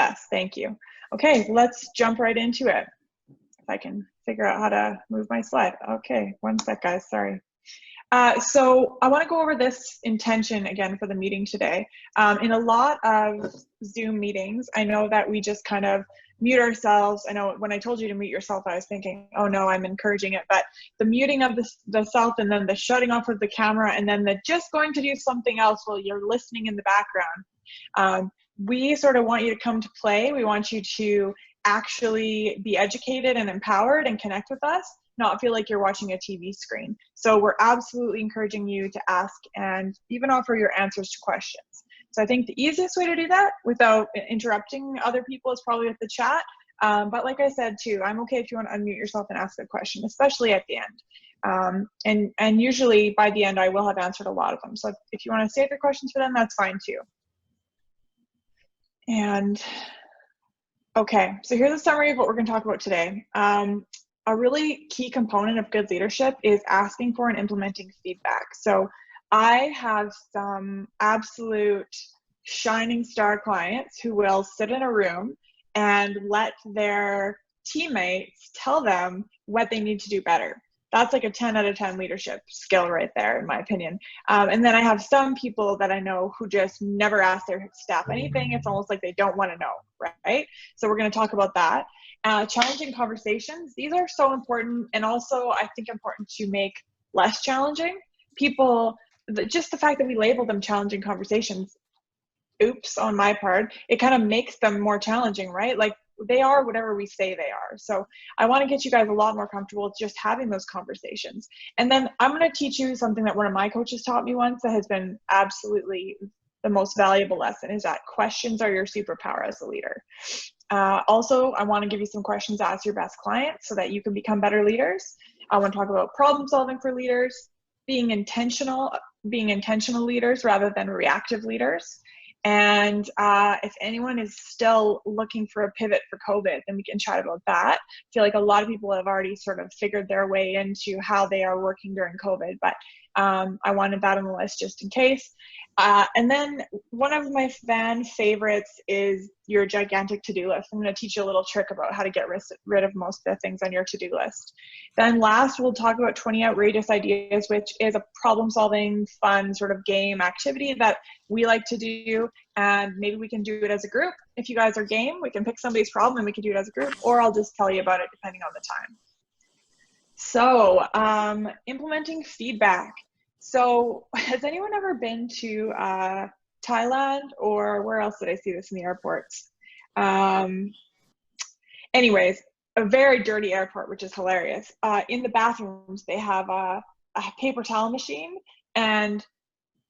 Yes, thank you. Okay, let's jump right into it. If I can figure out how to move my slide. Okay, one sec, guys, sorry. So I want to go over this intention again for the meeting today. In a lot of Zoom meetings, I know that we just kind of mute ourselves. I know when I told you to mute yourself, I was thinking, oh no, I'm encouraging it. But the muting of the self, and then the shutting off of the camera, and then the just going to do something else while you're listening in the background. We sort of want you to come to play. We want you to actually be educated and empowered and connect with us, not feel like you're watching a TV screen. So we're absolutely encouraging you to ask and even offer your answers to questions. So I think the easiest way to do that without interrupting other people is probably with the chat. But like I said too, I'm okay if you want to unmute yourself and ask a question, especially at the end. And usually by the end, I will have answered a lot of them. So if you want to save your questions for them, that's fine too. And okay, so here's a summary of what we're going to talk about today. A really key component of good leadership is asking for and implementing feedback. So I have some absolute shining star clients who will sit in a room and let their teammates tell them what they need to do better. That's like a 10 out of 10 leadership skill right there, in my opinion. And then I have some people that I know who just never ask their staff anything. It's almost like they don't want to know, right? So we're going to talk about that. Challenging conversations. These are so important, and also I think important to make less challenging. People, just the fact that we label them challenging conversations, oops, on my part, it kind of makes them more challenging, right? Like they are whatever we say they are. So I want to get you guys a lot more comfortable with just having those conversations. And then I'm going to teach you something that one of my coaches taught me once that has been absolutely the most valuable lesson, is that questions are your superpower as a leader. Also, I want to give you some questions to ask your best clients so that you can become better leaders. I want to talk about problem solving for leaders, being intentional leaders rather than reactive leaders. And if anyone is still looking for a pivot for COVID, then we can chat about that. I feel like a lot of people have already sort of figured their way into how they are working during COVID, but I wanted that on the list just in case. And then one of my fan favorites is your gigantic to-do list. I'm going to teach you a little trick about how to get rid of most of the things on your to-do list. Then last, we'll talk about 20 outrageous ideas, which is a problem-solving, fun sort of game activity that we like to do. And maybe we can do it as a group. If you guys are game, we can pick somebody's problem and we can do it as a group, or I'll just tell you about it depending on the time. So implementing feedback. So has anyone ever been to Thailand, or where else did I see this in the airports? Anyways, a very dirty airport, which is hilarious. In the bathrooms, they have a paper towel machine, and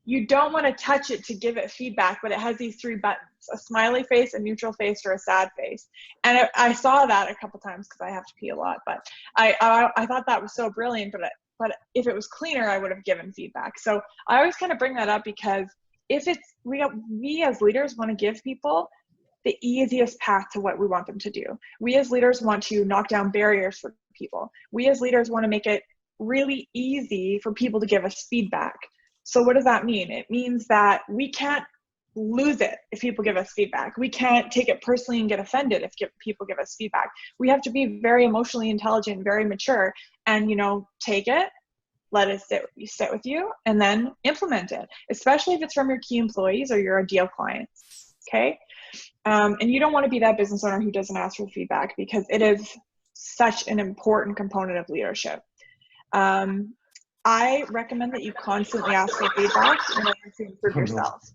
you don't want to touch it to give it feedback, but it has these 3 buttons: a smiley face, a neutral face, or a sad face. And I saw that a couple times because I have to pee a lot, but I thought that was so brilliant, but if it was cleaner, I would have given feedback. So I always kind of bring that up because if it's, we as leaders want to give people the easiest path to what we want them to do. We as leaders want to knock down barriers for people. We as leaders want to make it really easy for people to give us feedback. So what does that mean? It means that we can't lose it if people give us feedback. We can't take it personally and get offended if people give us feedback. We have to be very emotionally intelligent, very mature, and take it, let it sit with you, and then implement it, especially if it's from your key employees or your ideal clients. Okay. And you don't want to be that business owner who doesn't ask for feedback, because it is such an important component of leadership. I recommend that you constantly ask for feedback in order to improve yourself.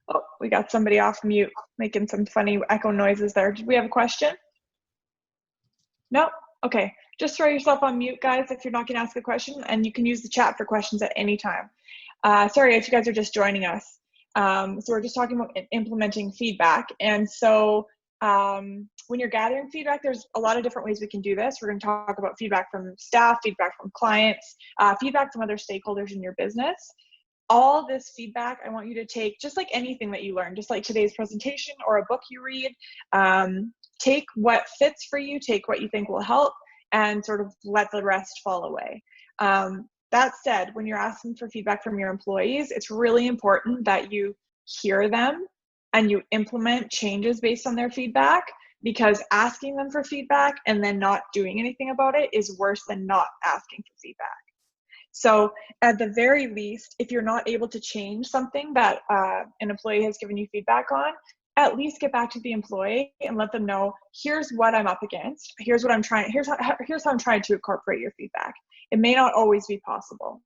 Oh, we got somebody off mute making some funny echo noises there. Did we have a question? No? Okay. Just throw yourself on mute, guys, if you're not going to ask a question, and you can use the chat for questions at any time. Sorry if you guys are just joining us. So we're just talking about implementing feedback. And so when you're gathering feedback, there's a lot of different ways we can do this. We're going to talk about feedback from staff, feedback from clients, feedback from other stakeholders in your business. All this feedback, I want you to take, just like anything that you learn, just like today's presentation or a book you read, take what fits for you, take what you think will help, and sort of let the rest fall away. That said, when you're asking for feedback from your employees, it's really important that you hear them and you implement changes based on their feedback, because asking them for feedback and then not doing anything about it is worse than not asking for feedback. So at the very least, if you're not able to change something that an employee has given you feedback on, at least get back to the employee and let them know, here's what I'm up against. Here's how I'm trying to incorporate your feedback. It may not always be possible.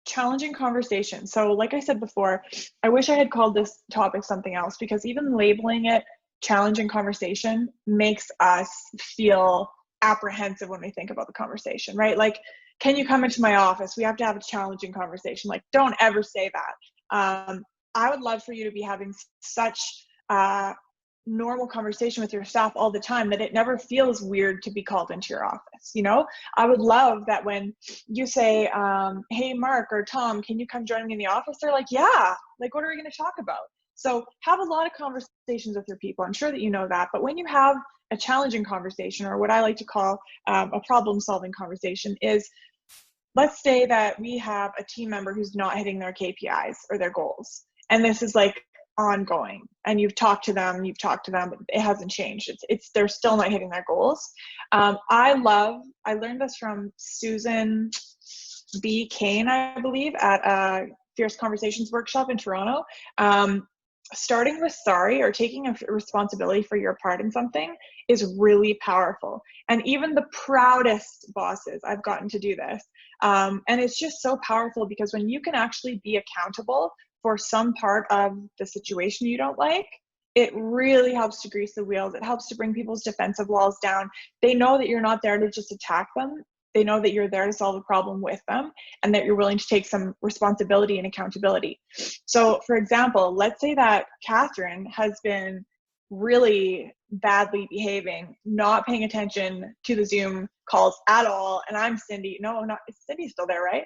Challenging conversation. So like I said before, I wish I had called this topic something else, because even labeling it challenging conversation makes us feel apprehensive when we think about the conversation, right? Like, can you come into my office? We have to have a challenging conversation. Like, don't ever say that. I would love for you to be having such normal conversation with your staff all the time that it never feels weird to be called into your office. You know, I would love that when you say, hey, Mark or Tom, can you come join me in the office? They're like, yeah, like, what are we going to talk about? So have a lot of conversations with your people. I'm sure that you know that. But when you have a challenging conversation, or what I like to call a problem-solving conversation, is, let's say that we have a team member who's not hitting their KPIs or their goals. And this is like ongoing, and you've talked to them, but it hasn't changed. They're still not hitting their goals. I learned this from Susan B. Kane, I believe, at a Fierce Conversations workshop in Toronto. Starting with sorry, or taking a responsibility for your part in something, is really powerful. And even the proudest bosses, I've gotten to do this. And it's just so powerful, because when you can actually be accountable for some part of the situation you don't like, it really helps to grease the wheels. It helps to bring people's defensive walls down. They know that you're not there to just attack them. They know that you're there to solve a problem with them, and that you're willing to take some responsibility and accountability. So for example, let's say that Catherine has been really badly behaving, not paying attention to the Zoom calls at all. And I'm Cindy. No, not, is Cindy still there, right?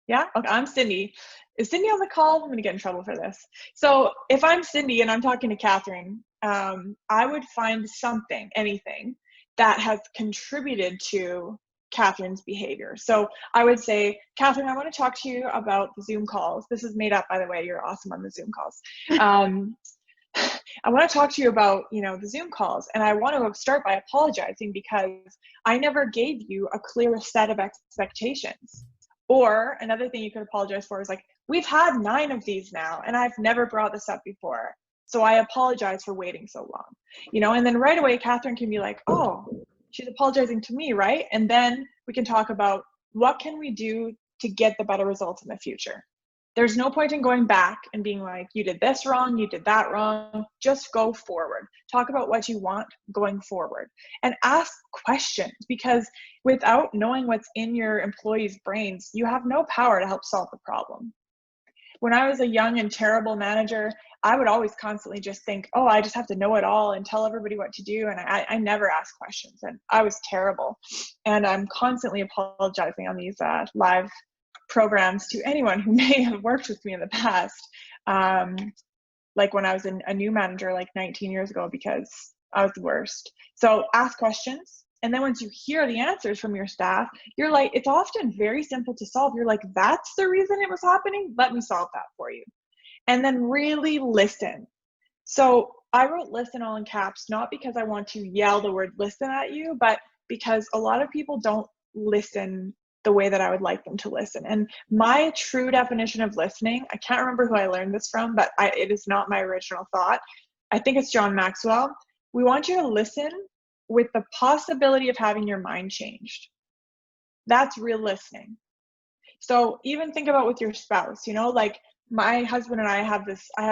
Yeah? Okay, I'm Cindy. Is Cindy on the call? I'm going to get in trouble for this. So if I'm Cindy and I'm talking to Catherine, I would find something, anything, that has contributed to Catherine's behavior. So I would say, Catherine, I want to talk to you about the Zoom calls. This is made up, by the way. You're awesome on the Zoom calls. I want to talk to you about, the Zoom calls, and I want to start by apologizing because I never gave you a clear set of expectations. Or another thing you could apologize for is like, we've had 9 of these now, and I've never brought this up before. So I apologize for waiting so long, and then right away, Catherine can be like, oh, she's apologizing to me, right? And then we can talk about what can we do to get the better results in the future. There's no point in going back and being like, you did this wrong, you did that wrong. Just go forward. Talk about what you want going forward, and ask questions, because without knowing what's in your employees' brains, you have no power to help solve the problem. When I was a young and terrible manager, I would always constantly just think, oh, I just have to know it all and tell everybody what to do. And I never asked questions, and I was terrible. And I'm constantly apologizing on these live programs to anyone who may have worked with me in the past, like when I was a new manager like 19 years ago, because I was the worst. So ask questions, and then once you hear the answers from your staff, you're like, it's often very simple to solve. You're like, that's the reason it was happening? Let me solve that for you. And then really listen. So I wrote listen all in caps, not because I want to yell the word listen at you, but because a lot of people don't listen the way that I would like them to listen. And my true definition of listening, I can't remember who I learned this from, but it is not my original thought. I think it's John Maxwell. We want you to listen with the possibility of having your mind changed. That's real listening. So even think about with your spouse, like my husband and I have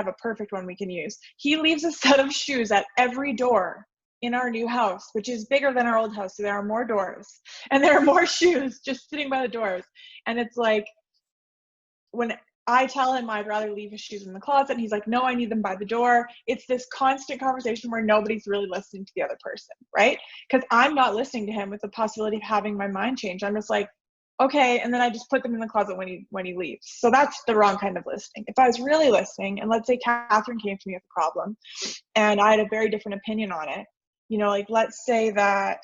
a perfect one we can use. He leaves a set of shoes at every door in our new house, which is bigger than our old house. So there are more doors and there are more shoes just sitting by the doors. And it's like, when I tell him I'd rather leave his shoes in the closet, and he's like, no, I need them by the door. It's this constant conversation where nobody's really listening to the other person, right? Because I'm not listening to him with the possibility of having my mind change. I'm just like, okay, and then I just put them in the closet when he leaves. So that's the wrong kind of listening. If I was really listening, and let's say Catherine came to me with a problem, and I had a very different opinion on it, like let's say that,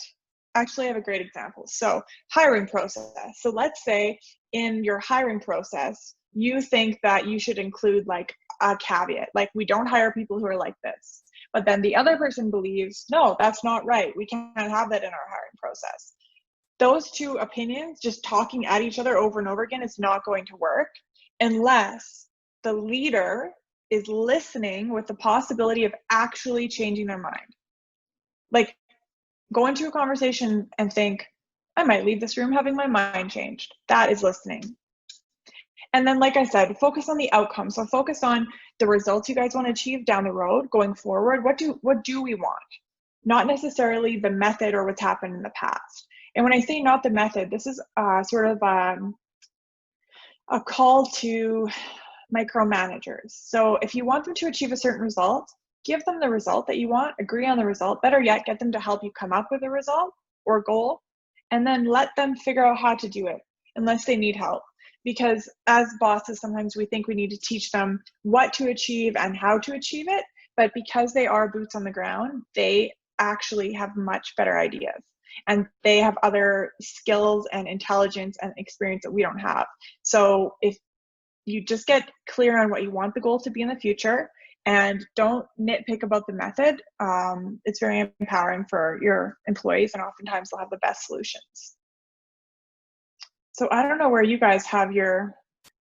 actually I have a great example. So hiring process. So let's say in your hiring process, you think that you should include like a caveat, like we don't hire people who are like this. But then the other person believes, no, that's not right. We can't have that in our hiring process. Those two opinions just talking at each other over and over again is not going to work unless the leader is listening with the possibility of actually changing their mind. Like, go into a conversation and think, I might leave this room having my mind changed. That is listening. And then, like I said, focus on the outcome. So focus on the results you guys want to achieve down the road, going forward. What do we want? Not necessarily the method or what's happened in the past. And when I say not the method, this is sort of a call to micromanagers. So if you want them to achieve a certain result, give them the result that you want, agree on the result. Better yet, get them to help you come up with a result or goal, and then let them figure out how to do it unless they need help. Because as bosses, sometimes we think we need to teach them what to achieve and how to achieve it. But because they are boots on the ground, they actually have much better ideas. And they have other skills and intelligence and experience that we don't have. So if you just get clear on what you want the goal to be in the future and don't nitpick about the method, it's very empowering for your employees, and oftentimes they'll have the best solutions. So I don't know where you guys have your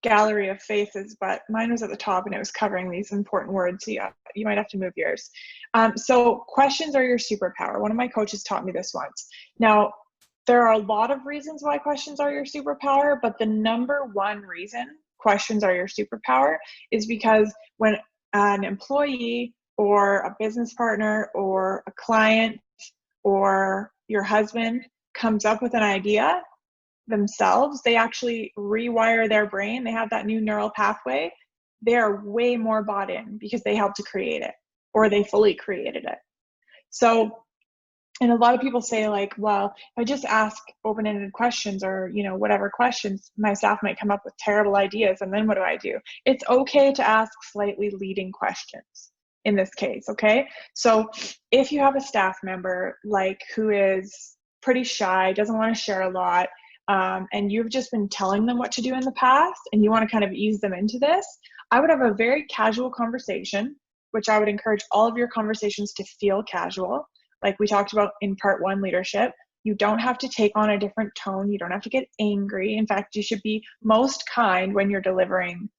gallery of faces, but mine was at the top and it was covering these important words. So yeah, you might have to move yours. So questions are your superpower. One of my coaches taught me this once. Now, there are a lot of reasons why questions are your superpower, but the number one reason questions are your superpower is because when an employee or a business partner or a client or your husband comes up with an idea themselves, they actually rewire their brain. They have that new neural pathway. They are way more bought in because they helped to create it, or they fully created it. So, and a lot of people say like, well, if I just ask open-ended questions or, you know, whatever questions, my staff might come up with terrible ideas. And then what do I do? It's okay to ask slightly leading questions in this case. Okay. So if you have a staff member like who is pretty shy, doesn't want to share a lot, and you've just been telling them what to do in the past and you want to kind of ease them into this, I would have a very casual conversation, which I would encourage all of your conversations to feel casual. Like we talked about in part 1, leadership, you don't have to take on a different tone. You don't have to get angry. In fact, you should be most kind when you're delivering,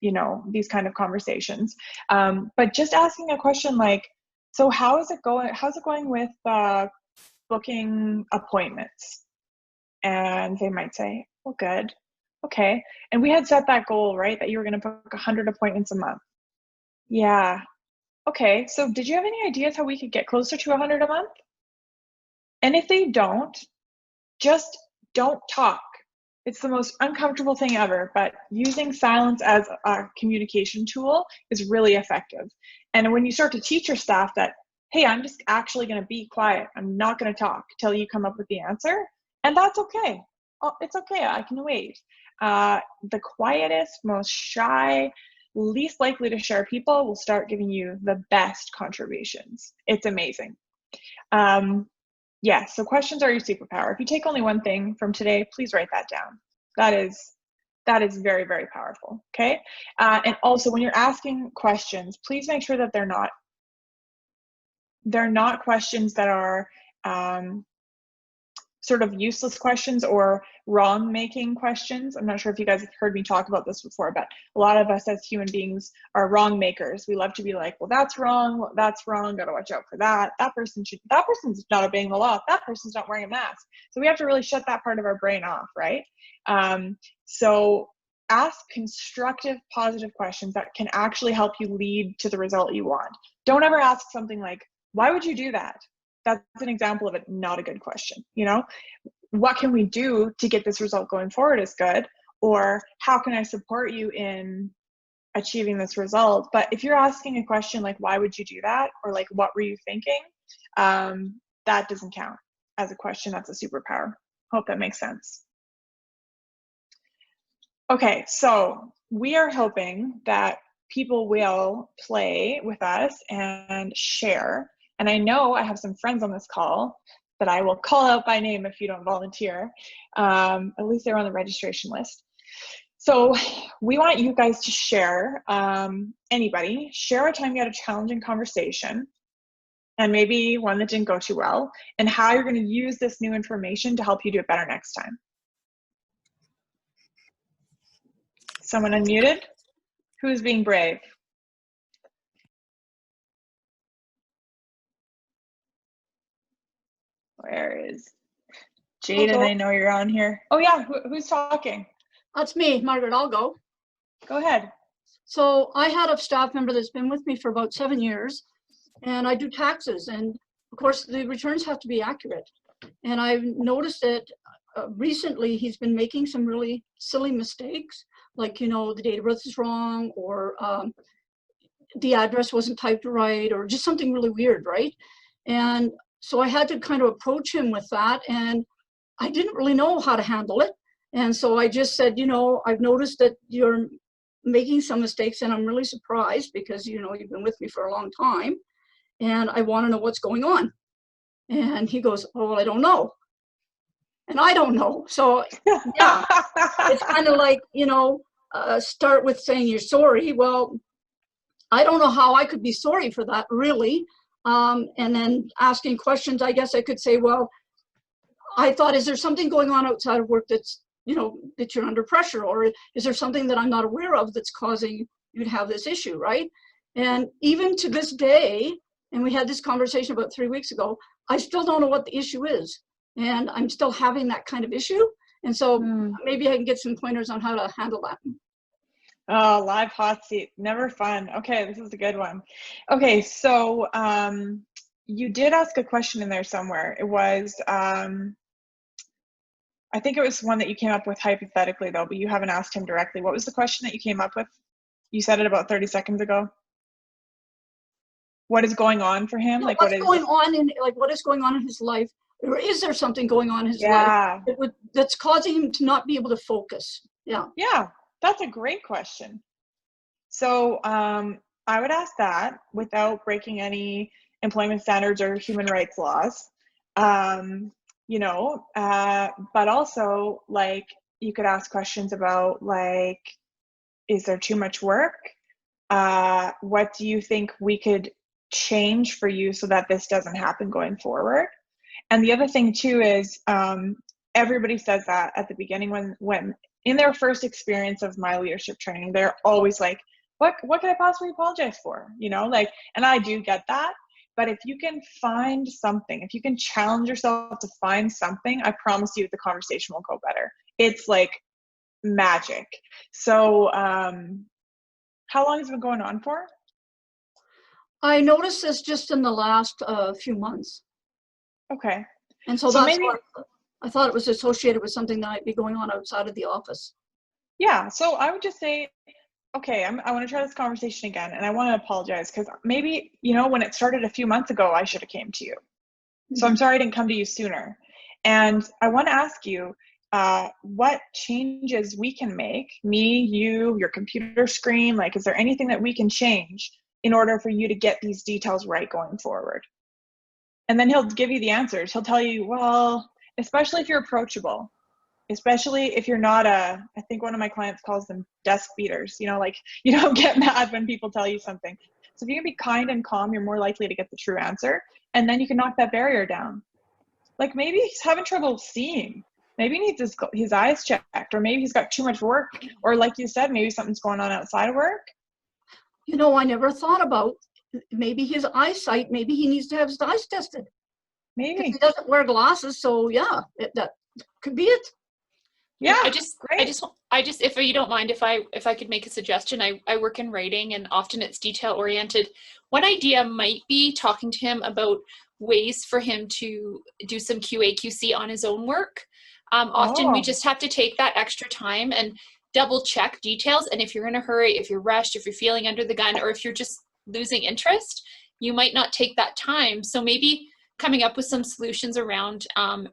you know, these kind of conversations. But just asking a question like, so how's it going with booking appointments? And they might say, well, good. Okay. And we had set that goal, right? That you were going to book 100 appointments a month. Yeah. Okay. So did you have any ideas how we could get closer to 100 a month? And if they don't, just don't talk. It's the most uncomfortable thing ever, but using silence as a communication tool is really effective. And when you start to teach your staff that, hey, I'm just actually going to be quiet. I'm not going to talk till you come up with the answer. And that's okay. Oh, it's okay. I can wait. The quietest, most shy, least likely to share people will start giving you the best contributions. It's amazing. Yeah, so questions are your superpower. If you take only one thing from today, please write that down. That is very, very powerful, okay? And also when you're asking questions, please make sure that they're not questions that are sort of useless questions or wrong-making questions. I'm not sure if you guys have heard me talk about this before, but a lot of us as human beings are wrong makers. We love to be like, well, that's wrong, gotta watch out for that. That person's not obeying the law. That person's not wearing a mask. So we have to really shut that part of our brain off, right? So ask constructive, positive questions that can actually help you lead to the result you want. Don't ever ask something like, why would you do that? That's an example of it, not a good question. You know, what can we do to get this result going forward is good, or how can I support you in achieving this result? But if you're asking a question like, why would you do that? Or like, what were you thinking? That doesn't count as a question. That's a superpower. Hope that makes sense. Okay, so we are hoping that people will play with us and share. And I know I have some friends on this call that I will call out by name if you don't volunteer. At least they're on the registration list. So we want you guys to share, anybody, share a time you had a challenging conversation and maybe one that didn't go too well, and how you're going to use this new information to help you do it better next time. Someone unmuted? Who's being brave? Where is Jaden? Hello. I know you're on here. Oh yeah, who's talking? That's me, Margaret. I'll go. Go ahead. So I had a staff member that's been with me for about 7 years, and I do taxes, and of course the returns have to be accurate. And I've noticed that recently he's been making some really silly mistakes, like, you know, the date of birth is wrong, or the address wasn't typed right, or just something really weird, right? And so I had to kind of approach him with that, and I didn't really know how to handle it. And so I just said, you know, I've noticed that you're making some mistakes, and I'm really surprised because, you know, you've been with me for a long time, and I want to know what's going on. And he goes, oh, well, I don't know. And I don't know. So yeah, it's kind of like, you know, start with saying you're sorry. Well, I don't know how I could be sorry for that, really. And then asking questions, I guess I could say, well, I thought, is there something going on outside of work that's, you know, that you're under pressure? Or is there something that I'm not aware of that's causing you to have this issue, right? And even to this day, and we had this conversation about 3 weeks ago, I still don't know what the issue is. And I'm still having that kind of issue. And so maybe I can get some pointers on how to handle that. Oh, live hot seat. Never fun. Okay, this is a good one. Okay, so you did ask a question in there somewhere. It was, I think it was one that you came up with hypothetically though, but you haven't asked him directly. What was the question that you came up with? You said it about 30 seconds ago. What is going on for him? Yeah, like what is going on in his life? Or is there something going on in his life that's causing him to not be able to focus? Yeah. Yeah, that's a great question. So I would ask that without breaking any employment standards or human rights laws, you know, but also like you could ask questions about like, is there too much work? What do you think we could change for you so that this doesn't happen going forward? And the other thing too is everybody says that at the beginning when in their first experience of my leadership training, they're always like, what could I possibly apologize for? You know, like, and I do get that. But if you can find something, if you can challenge yourself to find something, I promise you the conversation will go better. It's like magic. So how long has it been going on for? I noticed this just in the last few months. Okay. And so that's maybe, I thought it was associated with something that might be going on outside of the office. Yeah, so I would just say, okay, I want to try this conversation again, and I want to apologize because maybe, you know, when it started a few months ago, I should have came to you. So I'm sorry I didn't come to you sooner. And I want to ask you what changes we can make, me, you, your computer screen, like, is there anything that we can change in order for you to get these details right going forward? And then he'll give you the answers. He'll tell you, well, especially if you're approachable, especially if you're not I think one of my clients calls them desk beaters, you know, like you don't get mad when people tell you something. So if you can be kind and calm, you're more likely to get the true answer. And then you can knock that barrier down. Like maybe he's having trouble seeing. Maybe he needs his eyes checked, or maybe he's got too much work. Or like you said, maybe something's going on outside of work. You know, I never thought about maybe his eyesight, maybe he needs to have his eyes tested. Maybe. He doesn't wear glasses, so yeah, that could be it. Yeah, I just, if you don't mind, if I could make a suggestion, I work in writing and often it's detail oriented. One idea might be talking to him about ways for him to do some QA/QC on his own work. Often we just have to take that extra time and double check details. And if you're in a hurry, if you're rushed, if you're feeling under the gun, or if you're just losing interest, you might not take that time. So maybe coming up with some solutions around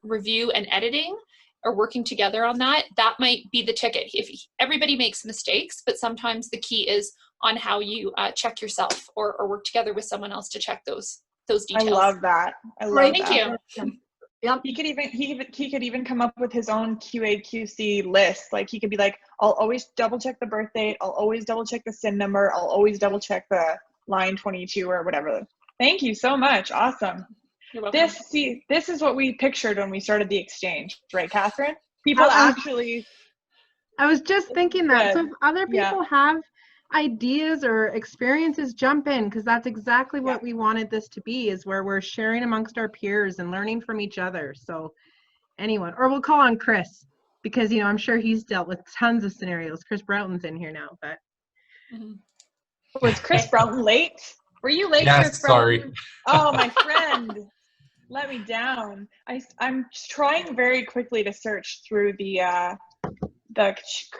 review and editing, or working together on that might be the ticket. If everybody makes mistakes, but sometimes the key is on how you check yourself or work together with someone else to check those details. I love that. Thank you. Yep. He could even come up with his own QA/QC list. Like he could be like, I'll always double check the birth date. I'll always double check the SIN number. I'll always double check the line 22 or whatever. Thank you so much. Awesome. You're welcome. This is what we pictured when we started the exchange, right, Catherine? People I was just thinking that. So if other people Yeah. have ideas or experiences, jump in, because that's exactly what we wanted this to be, is where we're sharing amongst our peers and learning from each other. So anyone, or we'll call on Chris, because I'm sure he's dealt with tons of scenarios. Chris Broughton's in here now, but Was Chris Broughton late? Were you late, Yes, Chris Broughton? sorry. Oh, my friend. Let me down. I'm trying very quickly to search through the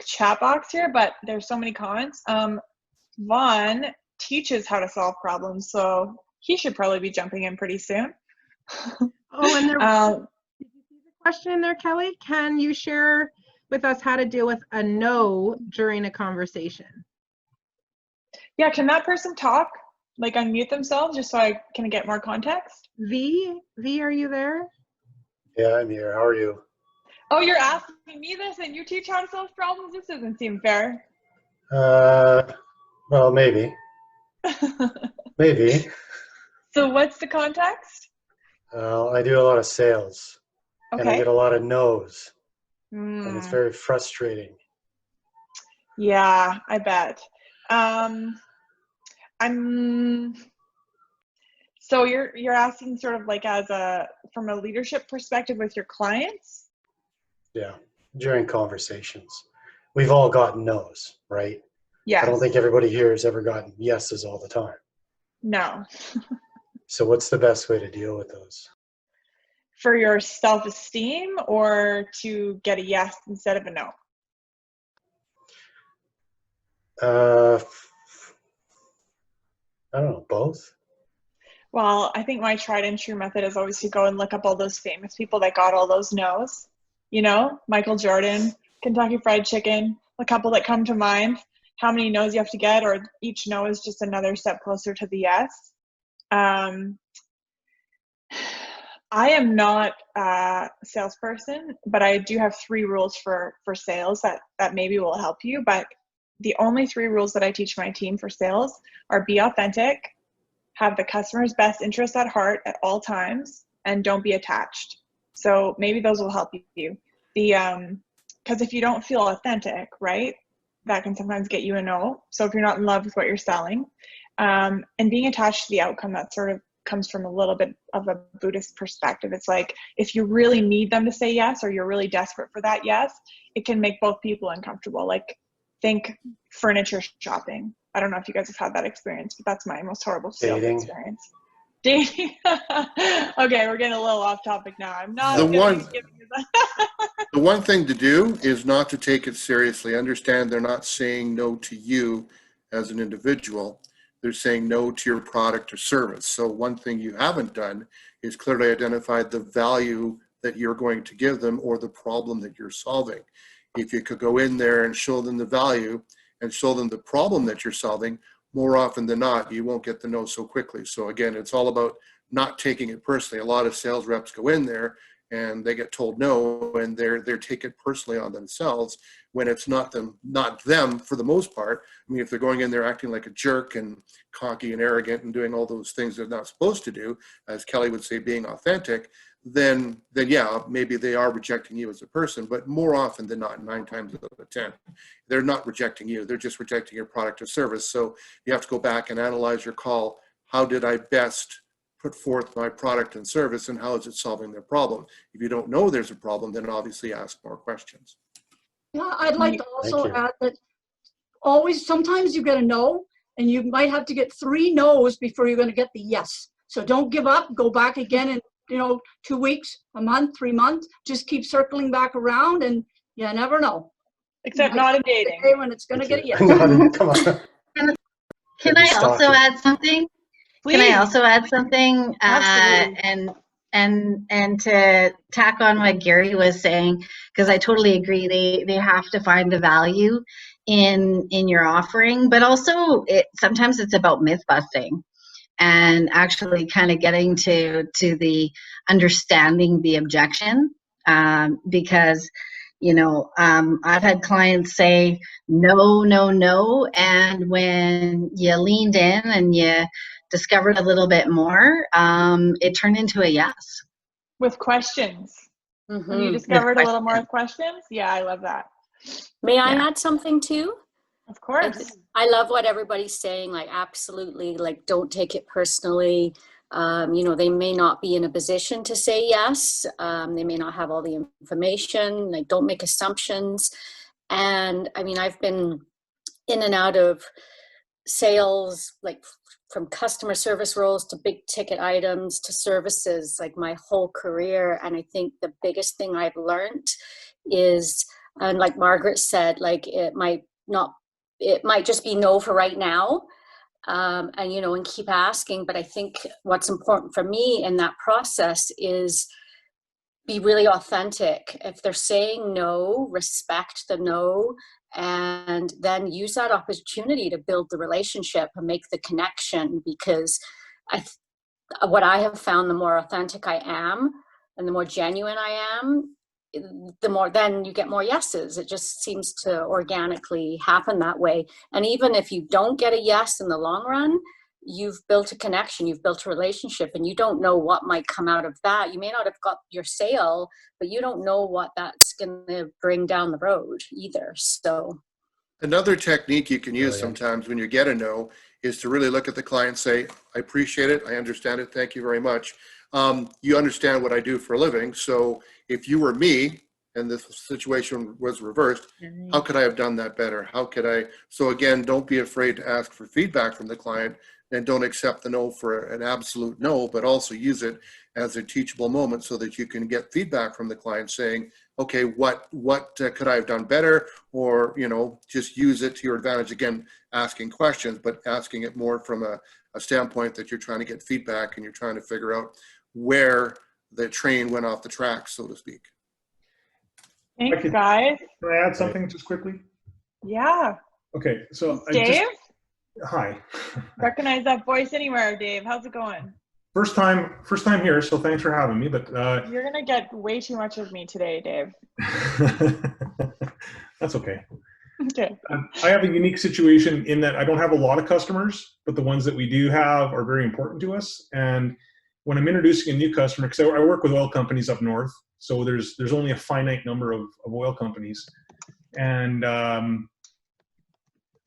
chat box here, but there's so many comments. Vaughn teaches how to solve problems, so he should probably be jumping in pretty soon. oh, and there did you see the question in there, Kelly? Can you share with us how to deal with a no during a conversation? Yeah, can that person talk? Like unmute themselves just so I can get more context? V, are you there? Yeah, I'm here. How are you? Oh, you're asking me this and you teach how to solve problems? This doesn't seem fair. Well, maybe. Maybe. So what's the context? I do a lot of sales. And I Okay. get a lot of no's. And it's very frustrating. Yeah, I bet. So you're asking sort of like from a leadership perspective with your clients? Yeah, during conversations. We've all gotten no's, right? Yes. I don't think everybody here has ever gotten yeses all the time. No. So what's the best way to deal with those? For your self-esteem or to get a yes instead of a no? I don't know, both. Well, I think my tried and true method is always to go and look up all those famous people that got all those no's. Michael Jordan, Kentucky Fried Chicken, a couple that come to mind. How many no's you have to get, or each no is just another step closer to the yes. I am not a salesperson, but I do have 3 rules for sales that maybe will help you. But the only 3 rules that I teach my team for sales are: be authentic, have the customer's best interest at heart at all times, and don't be attached. So maybe those will help you. Because if you don't feel authentic, right, that can sometimes get you a no. So if you're not in love with what you're selling, and being attached to the outcome, that sort of comes from a little bit of a Buddhist perspective. It's like, if you really need them to say yes, or you're really desperate for that yes, it can make both people uncomfortable. Like, think furniture shopping. I don't know if you guys have had that experience, but that's my most horrible sales experience. Dating. Okay, we're getting a little off topic now. I'm not giving you that. The one thing to do is not to take it seriously. Understand they're not saying no to you as an individual. They're saying no to your product or service. So one thing you haven't done is clearly identify the value that you're going to give them or the problem that you're solving. If you could go in there and show them the value and show them the problem that you're solving, more often than not, you won't get the no so quickly. So again, it's all about not taking it personally. A lot of sales reps go in there and they get told no, and they're taking it personally on themselves when it's not them for the most part. I mean, if they're going in there acting like a jerk and cocky and arrogant and doing all those things they're not supposed to do, as Kelly would say, being authentic, then yeah, maybe they are rejecting you as a person, but more often than not, 9 times out of 10, they're not rejecting you. They're just rejecting your product or service. So you have to go back and analyze your call. How did I best put forth my product and service, and how is it solving their problem? If you don't know there's a problem, then obviously ask more questions. Yeah, I'd like to also add that sometimes you get a no, and you might have to get 3 no's before you're going to get the yes. So don't give up. Go back again in 2 weeks, a month, 3 months. Just keep circling back around, and you never know. Except not in dating. When it's going to get a yes. Come on. Can I also add something? Please. Can I also add something? Absolutely. And to tack on what Gary was saying, because I totally agree, they have to find the value in your offering, but also sometimes it's about myth busting. and actually kind of getting to the understanding the objection, because I've had clients say no, no, no, and when you leaned in and you discovered a little bit more, it turned into a yes. With questions. When you Mhm. discovered a little more with questions? Yeah, I love that. May I Yeah. add something too? Of course. I love what everybody's saying, like, absolutely, like, don't take it personally. They may not be in a position to say yes. They may not have all the information, like, don't make assumptions. And I mean, I've been in and out of sales, like from customer service roles to big ticket items to services, like my whole career. And I think the biggest thing I've learned is, and like Margaret said, like, it might just be no for right now. And keep asking. But I think what's important for me in that process is be really authentic. If they're saying no, respect the no, and then use that opportunity to build the relationship and make the connection. Because what I have found, the more authentic I am and the more genuine I am, the more then you get more yeses. It just seems to organically happen that way. And even if you don't get a yes in the long run, you've built a connection, you've built a relationship, and you don't know what might come out of that. You may not have got your sale, but you don't know what that's going to bring down the road either. So Another technique you can use Brilliant. sometimes when you get a no is to really look at the client and say, I appreciate it, I understand it, thank you very much. You understand what I do for a living, so if you were me and the situation was reversed, how could I have done that better? How could I? So again, don't be afraid to ask for feedback from the client, and don't accept the no for an absolute no, but also use it as a teachable moment so that you can get feedback from the client saying, okay, what could I have done better? Or, just use it to your advantage. Again, asking questions, but asking it more from a standpoint that you're trying to get feedback and you're trying to figure out where the train went off the track, so to speak. Thanks, guys. Can I add something just quickly? Yeah. Okay, so Dave? Hi. Recognize that voice anywhere, Dave. How's it going? First time here, so thanks for having me. But you're gonna get way too much of me today, Dave. That's okay. Okay. I have a unique situation in that I don't have a lot of customers, but the ones that we do have are very important to us. And when I'm introducing a new customer, because I work with oil companies up north, so there's only a finite number of oil companies, and a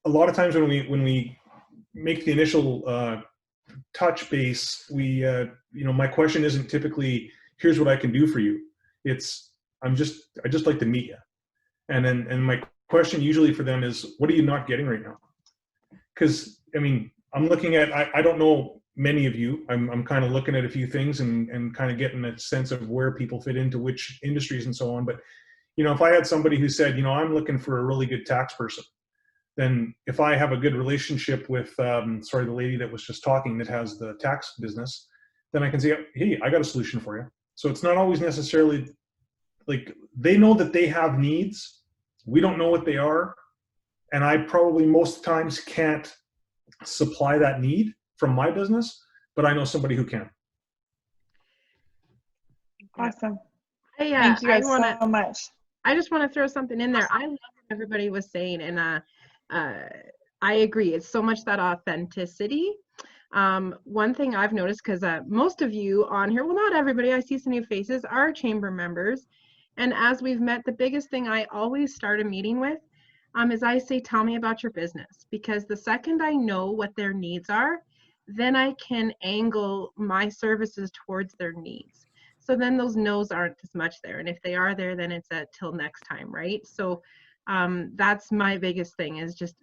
lot of times when we make the initial touch base, my question isn't typically, here's what I can do for you. It's I just like to meet you, and my question usually for them is, what are you not getting right now? Because I'm looking at, I don't know many of you. I'm kind of looking at a few things and kind of getting a sense of where people fit into which industries and so on. But if I had somebody who said, I'm looking for a really good tax person, then if I have a good relationship with, the lady that was just talking that has the tax business, then I can say, hey, I got a solution for you. So it's not always necessarily like they know that they have needs. We don't know what they are. And I probably most times can't supply that need from my business, but I know somebody who can. Awesome. Thank you guys so much. I just want to throw something in there. I love what everybody was saying, and I agree. It's so much that authenticity. One thing I've noticed, because most of you on here, well, not everybody, I see some new faces, are chamber members. And as we've met, the biggest thing I always start a meeting with is I say, tell me about your business. Because the second I know what their needs are, then I can angle my services towards their needs. So then those no's aren't as much there. And if they are there, then it's a till next time, right? So that's my biggest thing, is just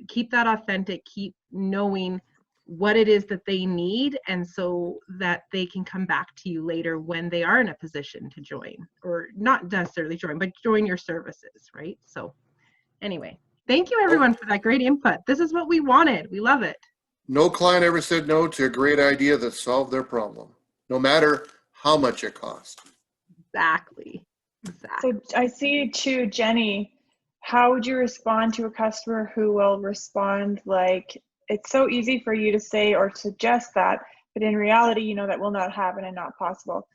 keep that authentic, keep knowing what it is that they need, and so that they can come back to you later when they are in a position to join, or not necessarily join, but join your services, right? So anyway, thank you everyone for that great input. This is what we wanted. We love it. No client ever said no to a great idea that solved their problem, no matter how much it cost. Exactly. So I see too, Jenny, how would you respond to a customer who will respond like, it's so easy for you to say or suggest that, but in reality, you know that will not happen and not possible.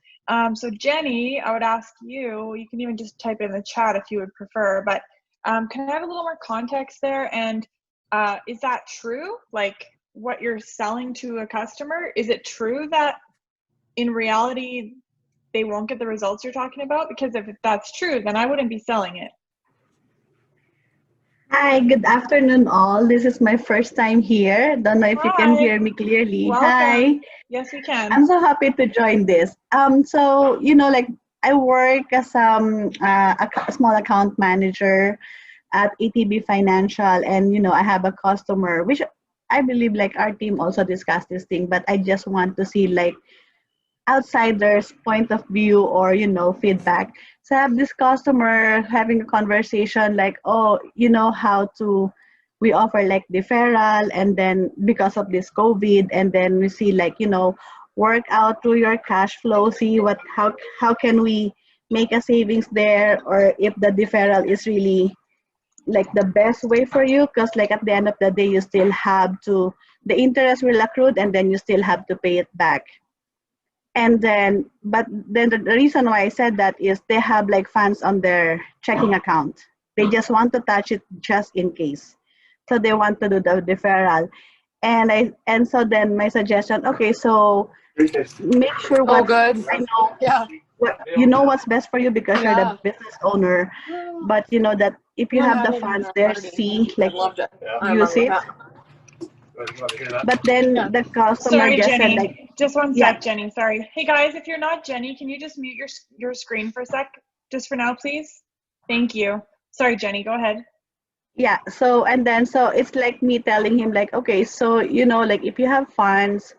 So Jenny, I would ask you, you can even just type in the chat if you would prefer, but can I have a little more context there? And is that true? Like what you're selling to a customer, is it true that in reality, they won't get the results you're talking about? Because if that's true, then I wouldn't be selling it. Hi, good afternoon, all. This is my first time here. Don't know if you can Hi. hear me clearly. Welcome. Hi. Yes, we can. I'm so happy to join this. So like I work as a small account manager at ATB Financial, and I have a customer, which I believe like our team also discussed this thing, but I just want to see like outsiders' point of view or feedback. So I have this customer having a conversation like, oh, how to we offer like deferral, and then because of this COVID, and then we see like work out through your cash flow, see how can we make a savings there, or if the deferral is really like the best way for you, because like at the end of the day you still have to, the interest will accrue and then you still have to pay it back. And then, but then the reason why I said that is they have like funds on their checking account. They just want to touch it just in case. So they want to do the deferral. And so then my suggestion, okay, so make sure what good. I know, Yeah. what's best for you because you're the business owner. But that if you have the funds there, see, like use it. But then the customer Sorry, just Jenny. said like, just one yeah. sec, Jenny. Sorry. Hey guys, if you're not Jenny, can you just mute your screen for a sec, just for now, please? Thank you. Sorry, Jenny. Go ahead. Yeah. So it's like me telling him like, okay, so like if you have funds,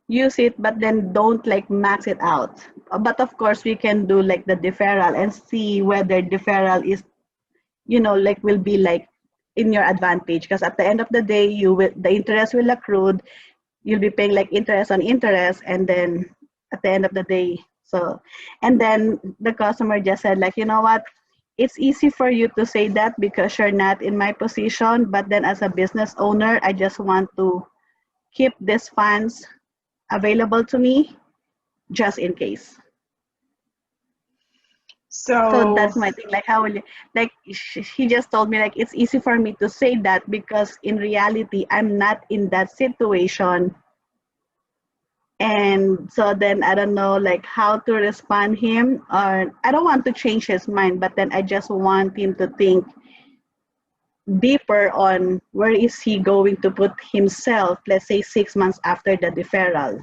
use it, but then don't like max it out. But of course, we can do like the deferral and see whether deferral is, like will be like in your advantage, because at the end of the day the interest will accrue, you'll be paying like interest on interest, and then at the end of the day, so, and then the customer just said like, you know what, it's easy for you to say that because you're not in my position, but then as a business owner, I just want to keep these funds available to me just in case. So that's my thing. Like, how will you, like, he just told me, like, it's easy for me to say that because in reality, I'm not in that situation. And so then I don't know, like, how to respond him. Or I don't want to change his mind, but then I just want him to think deeper on where is he going to put himself, let's say 6 months after the deferral.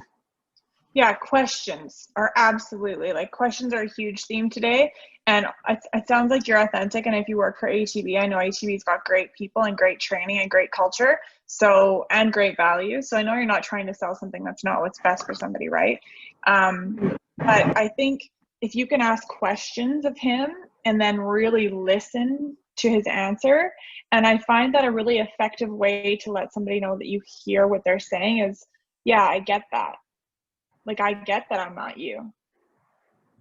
Yeah, questions are absolutely, like, questions are a huge theme today. And it sounds like you're authentic. And if you work for ATB, I know ATB's got great people and great training and great culture, so, and great values. So I know you're not trying to sell something that's not what's best for somebody, right? But I think if you can ask questions of him and then really listen to his answer, and I find that a really effective way to let somebody know that you hear what they're saying is, yeah, I get that. Like, I get that I'm not you.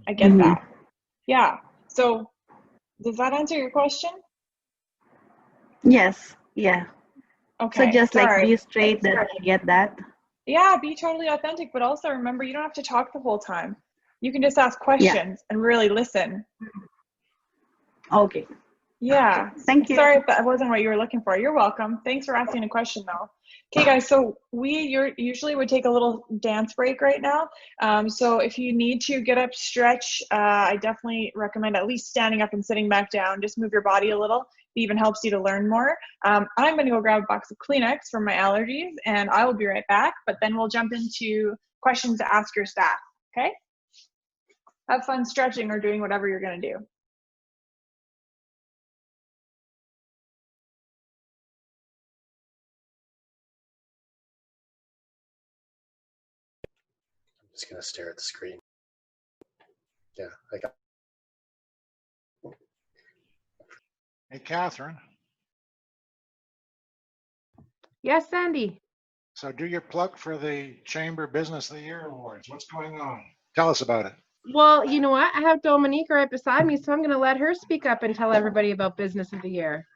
I get that. Yeah. So does that answer your question? Yes. Yeah. Okay. So just sorry. like be straight that I get that. Yeah, be totally authentic, but also remember, you don't have to talk the whole time. You can just ask questions and really listen. Okay. Yeah. Thank you. Sorry if that wasn't what you were looking for. You're welcome. Thanks for asking a question, though. Okay, guys, so we usually would take a little dance break right now. So if you need to get up, stretch, I definitely recommend at least standing up and sitting back down. Just move your body a little. It even helps you to learn more. I'm going to go grab a box of Kleenex for my allergies, and I will be right back. But then we'll jump into questions to ask your staff, okay? Have fun stretching or doing whatever you're going to do. Just gonna stare at the screen. Yeah, I got. Hey, Catherine. Yes, Sandy. So do your plug for the Chamber Business of the Year Awards. What's going on? Tell us about it. Well, you know what? I have Dominica right beside me, so I'm going to let her speak up and tell everybody about Business of the Year.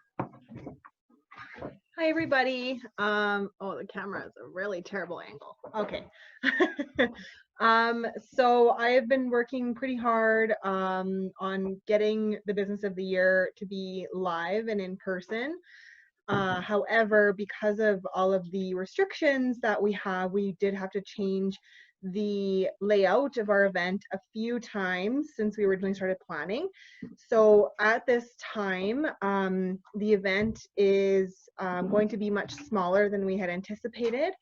Hi, everybody. Oh, the camera is a really terrible angle. Okay. So I have been working pretty hard on getting the Business of the Year to be live and in person. However, because of all of the restrictions that we have, we did have to change the layout of our event a few times since we originally started planning. So at this time, the event is going to be much smaller than we had anticipated.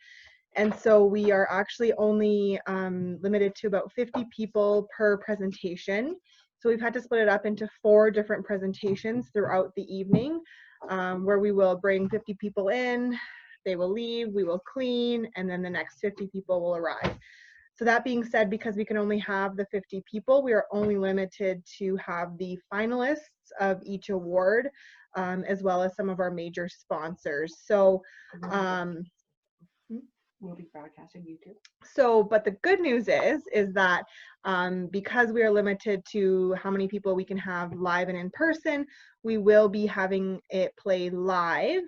And so we are actually only limited to about 50 people per presentation. So we've had to split it up into 4 different presentations throughout the evening, where we will bring 50 people in, they will leave, we will clean, and then the next 50 people will arrive. So that being said, because we can only have the 50 people, we are only limited to have the finalists of each award, as well as some of our major sponsors. So Will be broadcasting YouTube. So, but the good news is that because we are limited to how many people we can have live and in person, we will be having it play live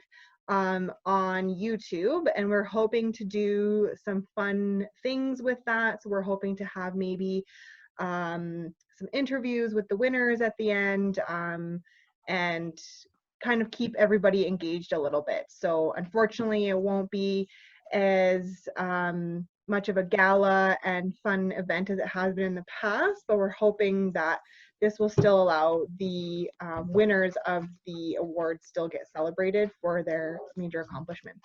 on YouTube, and we're hoping to do some fun things with that. So we're hoping to have maybe some interviews with the winners at the end, and kind of keep everybody engaged a little bit. So unfortunately, it won't be as much of a gala and fun event as it has been in the past, but we're hoping that this will still allow the winners of the awards still get celebrated for their major accomplishments.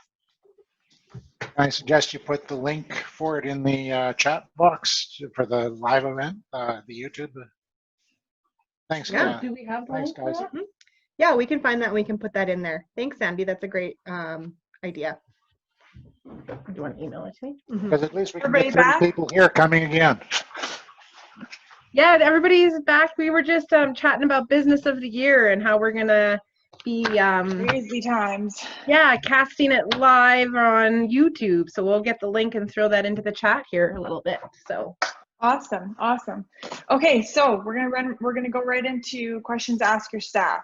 I suggest you put the link for it in the chat box for the live event, the YouTube. Thanks. Yeah. Do we have the Thanks, link for guys. that? Yeah, we can find that and we can put that in there. Thanks, Sandy. That's a great idea. Do you want to email it to me? Because at least we can Everybody get 30 back? people here coming again. Yeah, everybody's back. We were just chatting about Business of the Year and how we're gonna be Crazy times. yeah, casting it live on YouTube. So we'll get the link and throw that into the chat here a little bit. So Awesome, awesome. Okay, so we're gonna go right into questions to ask your staff.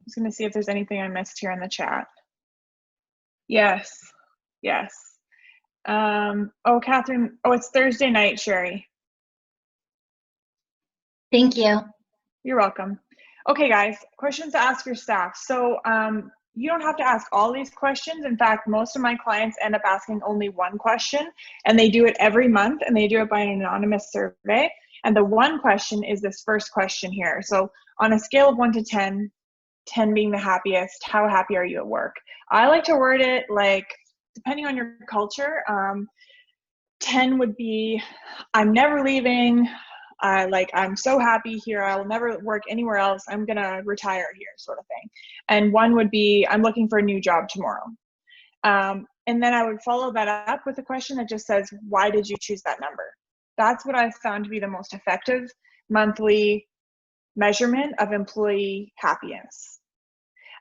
I'm just gonna see if there's anything I missed here in the chat. Yes, yes. Oh, Catherine, oh, it's Thursday night, Sherry. Thank you. You're welcome. Okay, guys, questions to ask your staff. So you don't have to ask all these questions. In fact, most of my clients end up asking only one question, and they do it every month, and they do it by an anonymous survey. And the one question is this first question here. So on a scale of 1 to 10, 10 being the happiest, how happy are you at work? I like to word it like, depending on your culture, 10 would be, I'm never leaving. I'm so happy here. I'll never work anywhere else. I'm gonna retire here, sort of thing. And 1 would be, I'm looking for a new job tomorrow. And then I would follow that up with a question that just says, why did you choose that number? That's what I've found to be the most effective monthly measurement of employee happiness.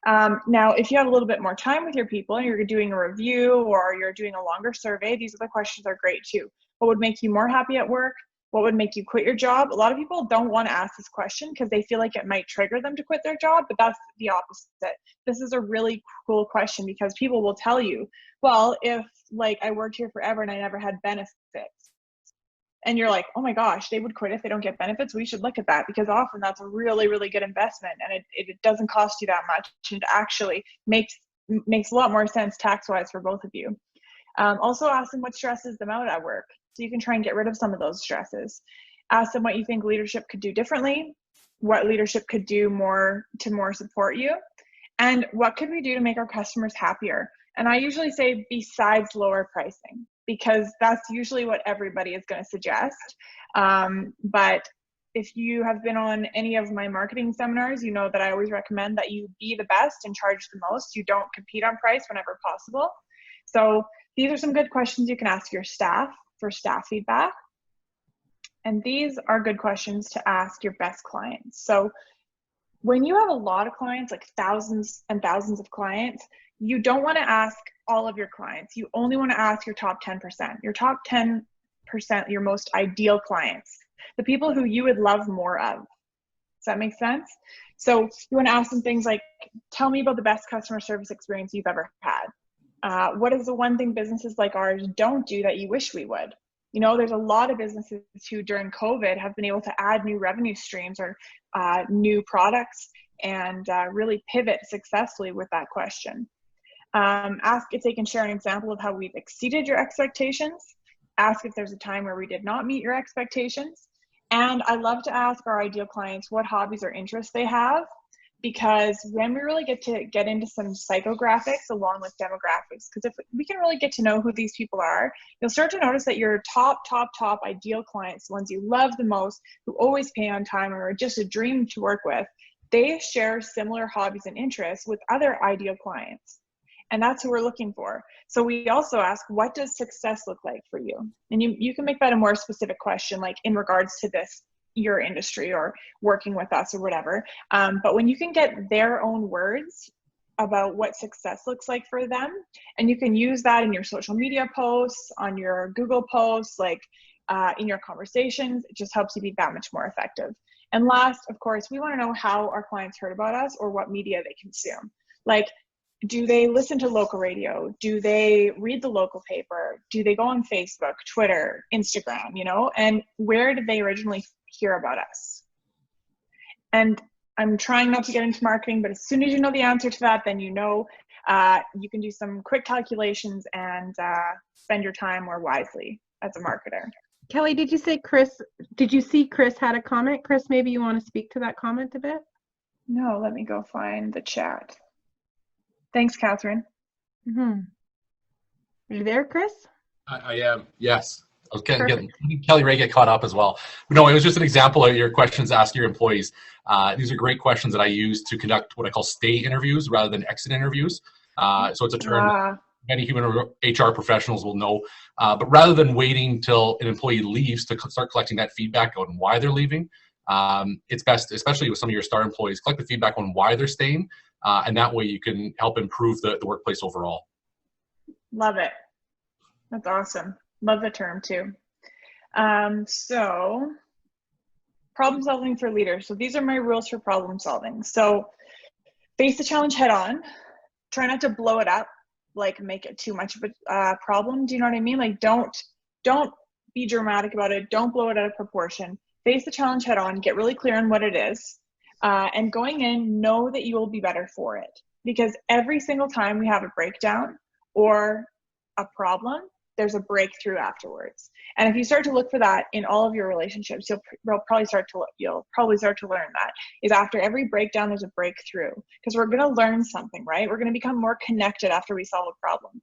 Now, if you have a little bit more time with your people and you're doing a review or you're doing a longer survey, these other questions are great too. What would make you more happy at work? What would make you quit your job? A lot of people don't want to ask this question because they feel like it might trigger them to quit their job, but that's the opposite. This is a really cool question because people will tell you, well, if like I worked here forever and I never had benefits, and you're like, oh my gosh, they would quit if they don't get benefits. We should look at that because often that's a really, really good investment, and it doesn't cost you that much, and it actually makes a lot more sense tax-wise for both of you. Also ask them what stresses them out at work, so you can try and get rid of some of those stresses. Ask them what you think leadership could do differently, what leadership could do more to support you, and what could we do to make our customers happier. And I usually say besides lower pricing, because that's usually what everybody is going to suggest. But if you have been on any of my marketing seminars, you know that I always recommend that you be the best and charge the most. You don't compete on price whenever possible. So these are some good questions you can ask your staff for staff feedback. And these are good questions to ask your best clients. So when you have a lot of clients, like thousands and thousands of clients, you don't want to ask all of your clients. You only want to ask your top 10%, your top 10%, your most ideal clients, the people who you would love more of. Does that make sense? So you want to ask them things like, tell me about the best customer service experience you've ever had. What is the one thing businesses like ours don't do that you wish we would? You know, there's a lot of businesses who during COVID have been able to add new revenue streams or new products and really pivot successfully with that question. Ask if they can share an example of how we've exceeded your expectations. Ask if there's a time where we did not meet your expectations. And I love to ask our ideal clients what hobbies or interests they have, because then we really get into some psychographics along with demographics. Because if we can really get to know who these people are, you'll start to notice that your top ideal clients, the ones you love the most, who always pay on time or are just a dream to work with, they share similar hobbies and interests with other ideal clients. And that's who we're looking for. So we also ask, what does success look like for you? And you can make that a more specific question, like in regards to this, your industry or working with us or whatever. But when you can get their own words about what success looks like for them, and you can use that in your social media posts, on your Google posts, like in your conversations, it just helps you be that much more effective. And last, of course, we want to know how our clients heard about us or what media they consume. Like, do they listen to local radio? Do they read the local paper? Do they go on Facebook, Twitter, Instagram, you know? And where did they originally hear about us? And I'm trying not to get into marketing, but as soon as you know the answer to that, then you know you can do some quick calculations and spend your time more wisely as a marketer. Kelly, did you say Chris, did you see Chris had a comment? Chris, maybe you want to speak to that comment a bit? No, let me go find the chat. Thanks, Catherine. Mm-hmm. Are you there, Chris? I am, yes. I was getting Kelli-Rae get caught up as well. But no, it was just an example of your questions to ask your employees. These are great questions that I use to conduct what I call stay interviews rather than exit interviews. So it's a term many human HR professionals will know. But rather than waiting till an employee leaves to start collecting that feedback on why they're leaving, it's best, especially with some of your star employees, collect the feedback on why they're staying. And that way you can help improve the workplace overall. Love it. That's awesome. Love the term too. So problem solving for leaders. So these are my rules for problem solving. So face the challenge head on. Try not to blow it up, like make it too much of a problem. Do you know what I mean? Like don't be dramatic about it. Don't blow it out of proportion. Face the challenge head on. Get really clear on what it is. And going in, know that you will be better for it, because every single time we have a breakdown or a problem, there's a breakthrough afterwards. And if you start to look for that in all of your relationships, you'll probably start to learn that is after every breakdown, there's a breakthrough, because we're going to learn something, right? We're going to become more connected after we solve a problem.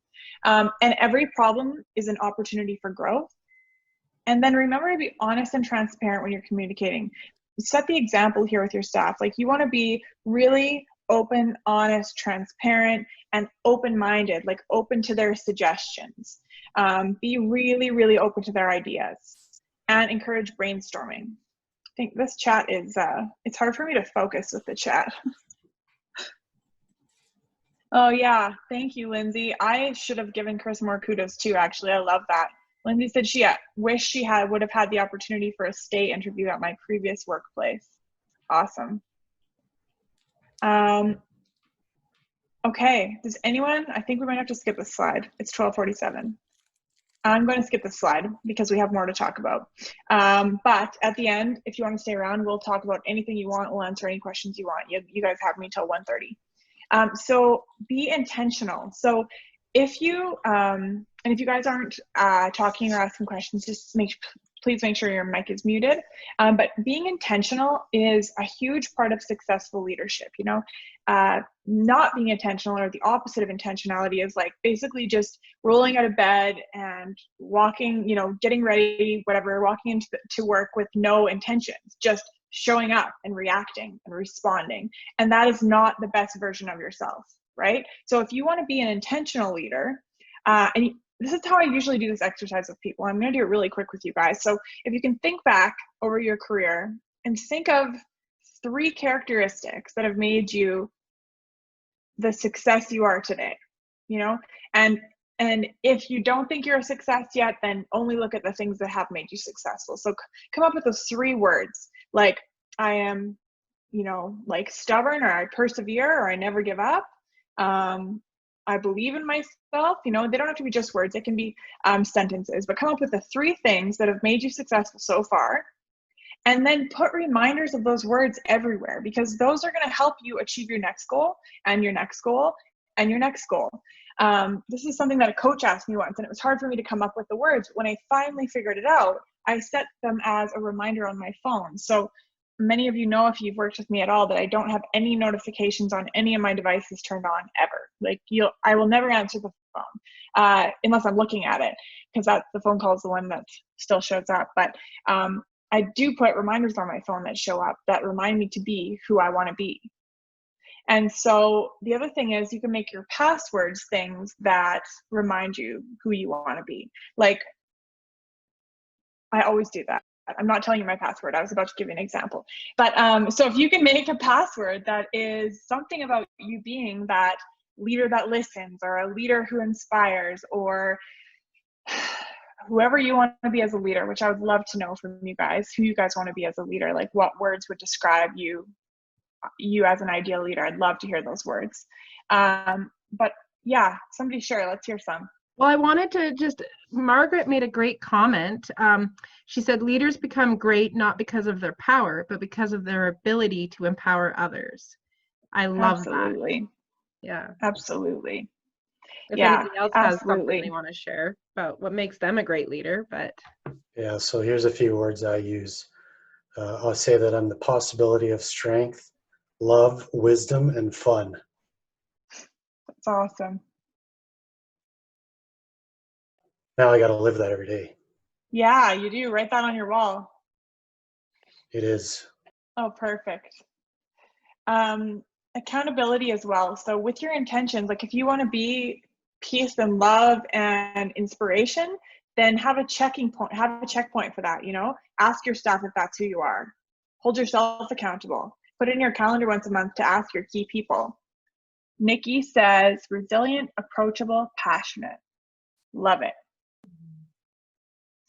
And every problem is an opportunity for growth. And then remember to be honest and transparent when you're communicating. Set the example here with your staff. Like, you want to be really open, honest, transparent, and open-minded, like open to their suggestions. Be really, really open to their ideas, and encourage brainstorming. I think this chat is, it's hard for me to focus with the chat. Oh yeah, thank you, Lindsay. I should have given Chris more kudos too, actually. I love that. Lindsay said she wished she would have had the opportunity for a stay interview at my previous workplace. Awesome. Okay, does anyone, I think we might have to skip this slide. It's 12:47. I'm going to skip this slide because we have more to talk about. But at the end, if you want to stay around, we'll talk about anything you want. We'll answer any questions you want. You guys have me till 1:30. So be intentional. So if you, and if you guys aren't talking or asking questions, just please make sure your mic is muted. But being intentional is a huge part of successful leadership. You know, not being intentional, or the opposite of intentionality, is like basically just rolling out of bed and walking, you know, getting ready, whatever, walking into work with no intentions, just showing up and reacting and responding. And that is not the best version of yourself, right? So if you want to be an intentional leader, and this is how I usually do this exercise with people. I'm going to do it really quick with you guys. So if you can think back over your career and think of 3 characteristics that have made you the success you are today, you know, and if you don't think you're a success yet, then only look at the things that have made you successful. So come up with those 3 words, like I am like stubborn, or I persevere, or I never give up. I believe in myself. They don't have to be just words. It can be sentences, but come up with the 3 things that have made you successful so far. And then put reminders of those words everywhere, because those are going to help you achieve your next goal and your next goal and your next goal. This is something that a coach asked me once, and it was hard for me to come up with the words. When I finally figured it out, I set them as a reminder on my phone. So many of you know, if you've worked with me at all, that I don't have any notifications on any of my devices turned on ever. Like I will never answer the phone unless I'm looking at it, because the phone call is the one that still shows up. But I do put reminders on my phone that show up that remind me to be who I want to be. And so the other thing is, you can make your passwords things that remind you who you want to be. Like, I always do that. I'm not telling you my password. I was about to give you an example. But so if you can make a password that is something about you being that leader that listens, or a leader who inspires, or whoever you want to be as a leader, which I would love to know from you guys, who you guys want to be as a leader, like what words would describe you as an ideal leader. I'd love to hear those words. But yeah, somebody share, let's hear some. Well, I wanted to Margaret made a great comment. She said, leaders become great not because of their power, but because of their ability to empower others. I love Absolutely. that. Yeah. Absolutely. If Yeah, anybody else has something absolutely. they want to share about what makes them a great leader, but. Yeah, so here's a few words I use. I'll say that I'm the possibility of strength, love, wisdom, and fun. That's awesome. Now I got to live that every day. Yeah, you do. Write that on your wall. It is. Oh, perfect. Accountability as well. So with your intentions, like if you want to be peace and love and inspiration, then have a checkpoint for that. Ask your staff if that's who you are. Hold yourself accountable. Put it in your calendar once a month to ask your key people. Nikki says resilient, approachable, passionate. Love it.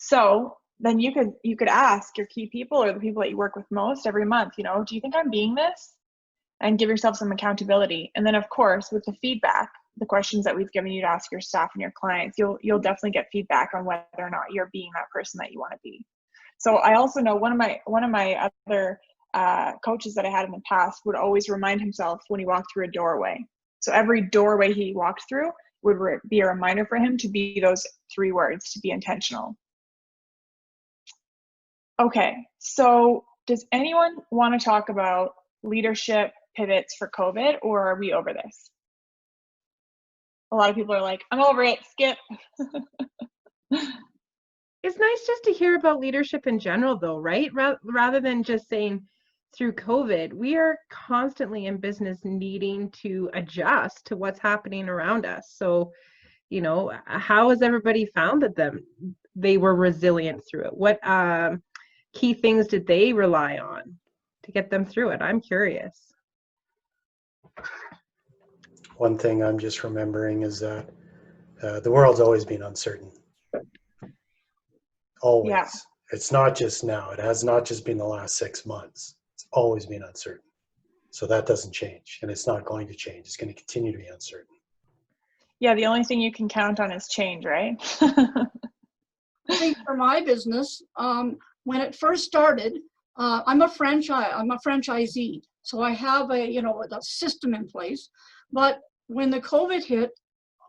So then you could ask your key people, or the people that you work with most, every month, do you think I'm being this? And give yourself some accountability. And then of course, with the feedback, the questions that we've given you to ask your staff and your clients, you'll definitely get feedback on whether or not you're being that person that you want to be. So I also know one of my other coaches that I had in the past would always remind himself when he walked through a doorway. So every doorway he walked through would be a reminder for him to be those 3 words, to be intentional. Okay, so does anyone want to talk about leadership pivots for COVID, or are we over this? A lot of people are like, I'm over it, skip. It's nice just to hear about leadership in general, though, right? Rather than just saying through COVID, we are constantly in business needing to adjust to what's happening around us. So, how has everybody found that they were resilient through it? What key things did they rely on to get them through it? I'm curious. One thing I'm just remembering is that the world's always been uncertain. Always. Yeah. It's not just now. It has not just been the last 6 months. It's always been uncertain. So that doesn't change, and it's not going to change. It's going to continue to be uncertain. Yeah, the only thing you can count on is change, right? I think for my business, when it first started, I'm a franchisee, so I have a system in place. But when the COVID hit,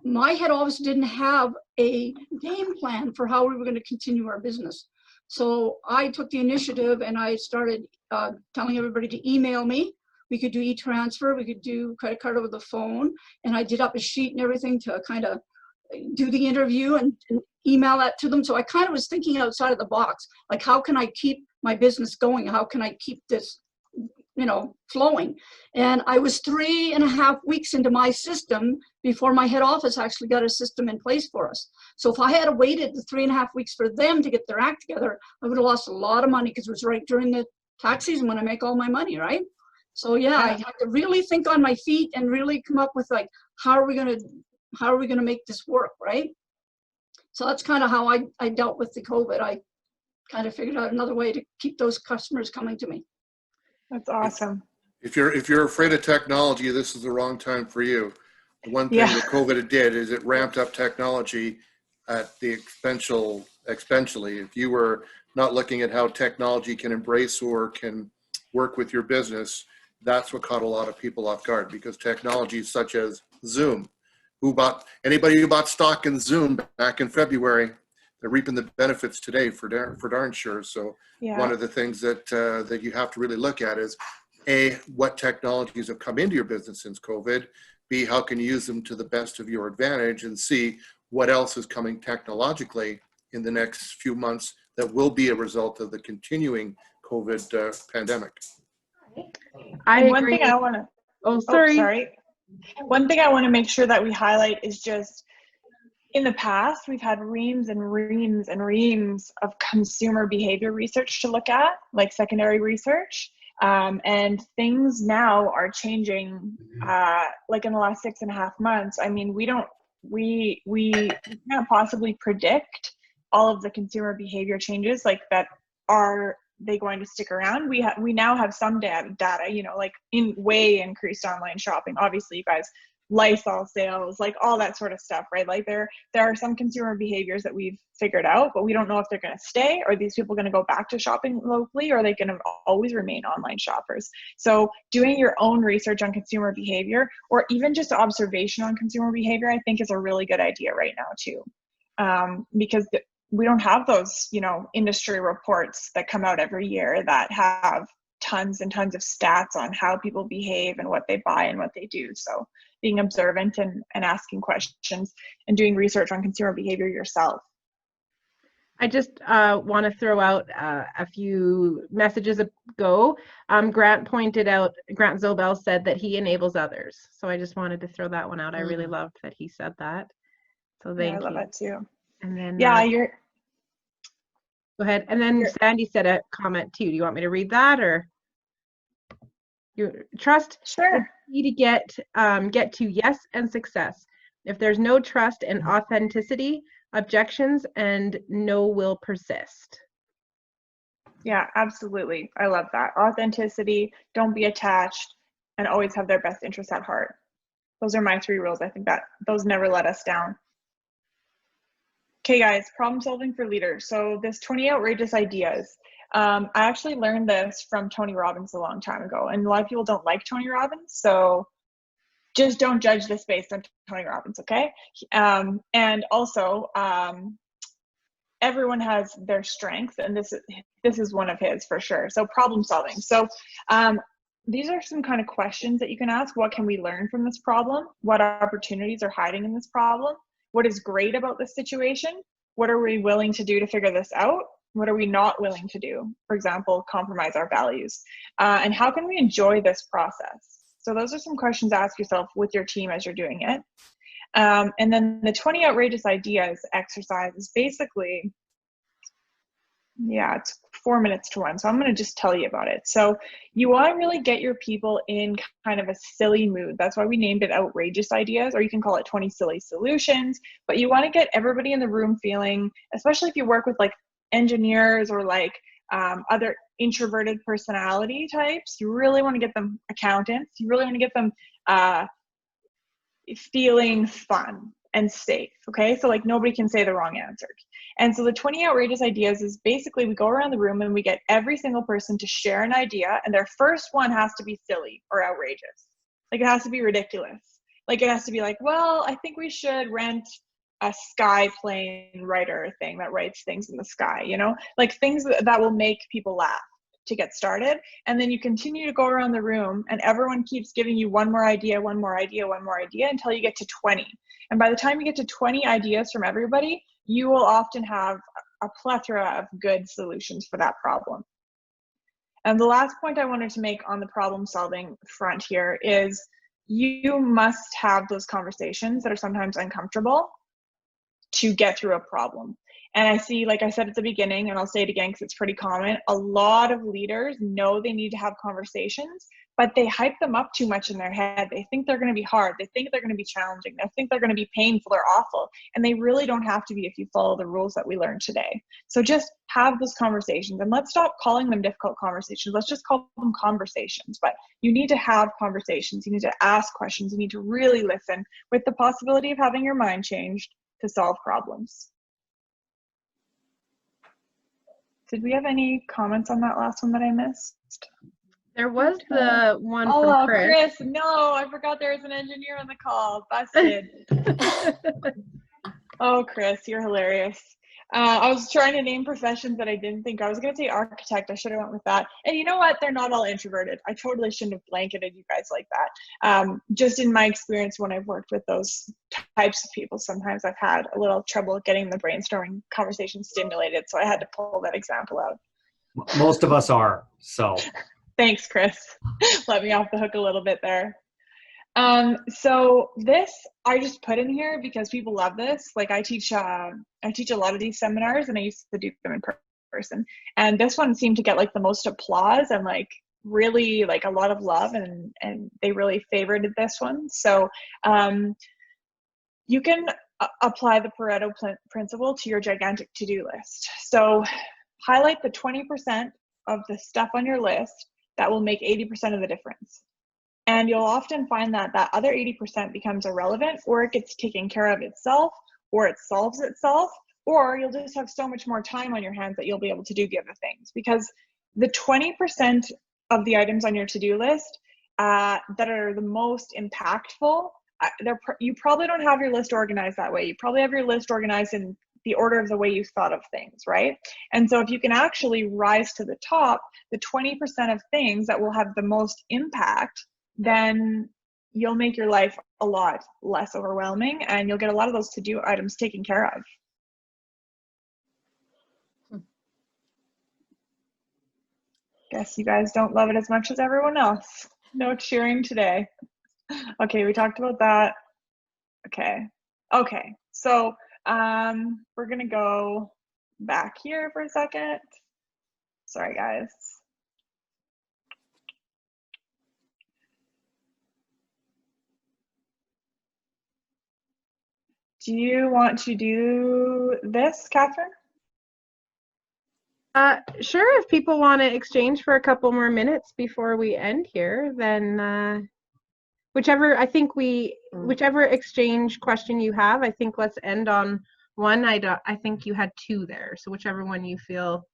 my head office didn't have a game plan for how we were going to continue our business. So I took the initiative and I started telling everybody to email me. We could do e-transfer, we could do credit card over the phone, and I did up a sheet and everything to kind of do the interview and email that to them. So I kind of was thinking outside of the box, like how can I keep my business going? How can I keep this flowing? And I was 3.5 weeks into my system before my head office actually got a system in place for us. So if I had waited the 3.5 weeks for them to get their act together, I would have lost a lot of money, because it was right during the tax season when I make all my money, right? So yeah, I had to really think on my feet and really come up with like, how are we going to make this work, right? So that's kind of how I dealt with the COVID. I kind of figured out another way to keep those customers coming to me. That's awesome. If you're afraid of technology, this is the wrong time for you. The one thing that COVID did is it ramped up technology at the exponentially. If you were not looking at how technology can embrace or can work with your business, that's what caught a lot of people off guard, because technologies such as Zoom, anybody who bought stock in Zoom back in February, they're reaping the benefits today for darn sure. So one of the things that you have to really look at is A, what technologies have come into your business since COVID, B, how can you use them to the best of your advantage, and C, what else is coming technologically in the next few months that will be a result of the continuing COVID pandemic. I agree. One thing I want to, sorry. One thing I want to make sure that we highlight is just, in the past, we've had reams and reams and reams of consumer behavior research to look at, like secondary research. And things now are changing, like in the last 6.5 months. I mean, we can't possibly predict all of the consumer behavior changes like that. Are they going to stick around? We now have some data, you know, like way increased online shopping. Obviously, you guys, Lysol sales, like all that sort of stuff, right? Like there are some consumer behaviors that we've figured out, but we don't know if they're going to stay. Are these people going to go back to shopping locally, or are they going to always remain online shoppers? So doing your own research on consumer behavior, or even just observation on consumer behavior, I think is a really good idea right now too, because we don't have those, you know, industry reports that come out every year that have tons and tons of stats on how people behave and what they buy and what they do. So being observant and asking questions and doing research on consumer behavior yourself. I just want to throw out a few messages ago. Grant Zobel said that he enables others. So I just wanted to throw that one out. I really loved that he said that. So thank you. I love that too. And then go ahead. And then Sandy said a comment too. Do you want me to read that, or you trust? Sure. You to get to yes and success. If there's no trust and authenticity, objections and no will persist. Yeah, absolutely. I love that. Authenticity, don't be attached, and always have their best interests at heart. Those are my 3 rules. I think that those never let us down. Okay, guys, problem solving for leaders. So this 20 outrageous ideas. I actually learned this from Tony Robbins a long time ago, and a lot of people don't like Tony Robbins, so just don't judge this based on Tony Robbins, okay? And also, everyone has their strengths, and this is one of his for sure. So problem solving. So these are some kind of questions that you can ask. What can we learn from this problem? What opportunities are hiding in this problem? What is great about this situation? What are we willing to do to figure this out? What are we not willing to do? For example, compromise our values. And how can we enjoy this process? So those are some questions to ask yourself with your team as you're doing it. And then the 20 outrageous ideas exercise is basically, it's 4 minutes to 1. So I'm going to just tell you about it. So you want to really get your people in kind of a silly mood. That's why we named it outrageous ideas, or you can call it 20 silly solutions. But you want to get everybody in the room feeling, especially if you work with like engineers or like other introverted personality types, you really want to get them accountants. You really want to get them feeling fun and safe. Okay, so like nobody can say the wrong answer. And so the 20 outrageous ideas is basically we go around the room and we get every single person to share an idea, and their first one has to be silly or outrageous. Like it has to be ridiculous. Like it has to be like, well, I think we should rent a sky plane writer thing that writes things in the sky, you know, like things that will make people laugh to get started. And then you continue to go around the room and everyone keeps giving you one more idea until you get to 20. And by the time you get to 20 ideas from everybody, you will often have a plethora of good solutions for that problem. And the last point I wanted to make on the problem solving front here is you must have those conversations that are sometimes uncomfortable to get through a problem. And I see, like I said at the beginning, and I'll say it again because it's pretty common, a lot of leaders know they need to have conversations, but they hype them up too much in their head. They think they're going to be hard. They think they're going to be challenging. They think they're going to be painful or awful. And they really don't have to be if you follow the rules that we learned today. So just have those conversations, and let's stop calling them difficult conversations. Let's just call them conversations. But you need to have conversations. You need to ask questions. You need to really listen, with the possibility of having your mind changed to solve problems. Did we have any comments on that last one that I missed? There was the one from Oh, Chris. Chris, no, I forgot there was an engineer on the call. Busted. Oh, Chris, you're hilarious. I was trying to name professions that I didn't think. I was going to say architect. I should have went with that. And you know what? They're not all introverted. I totally shouldn't have blanketed you guys like that. Just in my experience, when I've worked with those types of people, sometimes I've had a little trouble getting the brainstorming conversation stimulated. So I had to pull that example out. Most of us are, so. Thanks, Chris. Let me off the hook a little bit there. So this I just put in here because people love this. Like I teach a lot of these seminars, and I used to do them in person. And this one seemed to get like the most applause and like really like a lot of love, and they really favored this one. So you can apply the Pareto principle to your gigantic to-do list. So highlight the 20% of the stuff on your list that will make 80% of the difference. And you'll often find that that other 80% becomes irrelevant, or it gets taken care of itself, or it solves itself, or you'll just have so much more time on your hands that you'll be able to do the other things. Because the 20% of the items on your to-do list that are the most impactful, you probably don't have your list organized that way. You probably have your list organized in the order of the way you thought of things, right? And so if you can actually rise to the top, the 20% of things that will have the most impact, then you'll make your life a lot less overwhelming, and you'll get a lot of those to-do items taken care of. Guess you guys don't love it as much as everyone else. No cheering today. Okay, we talked about that. Okay, so we're gonna go back here for a second. Sorry, guys. Do you want to do this, Catherine? Sure, if people want to exchange for a couple more minutes before we end here, then whichever exchange question you have, I think let's end on one. I think you had two there, so whichever one you feel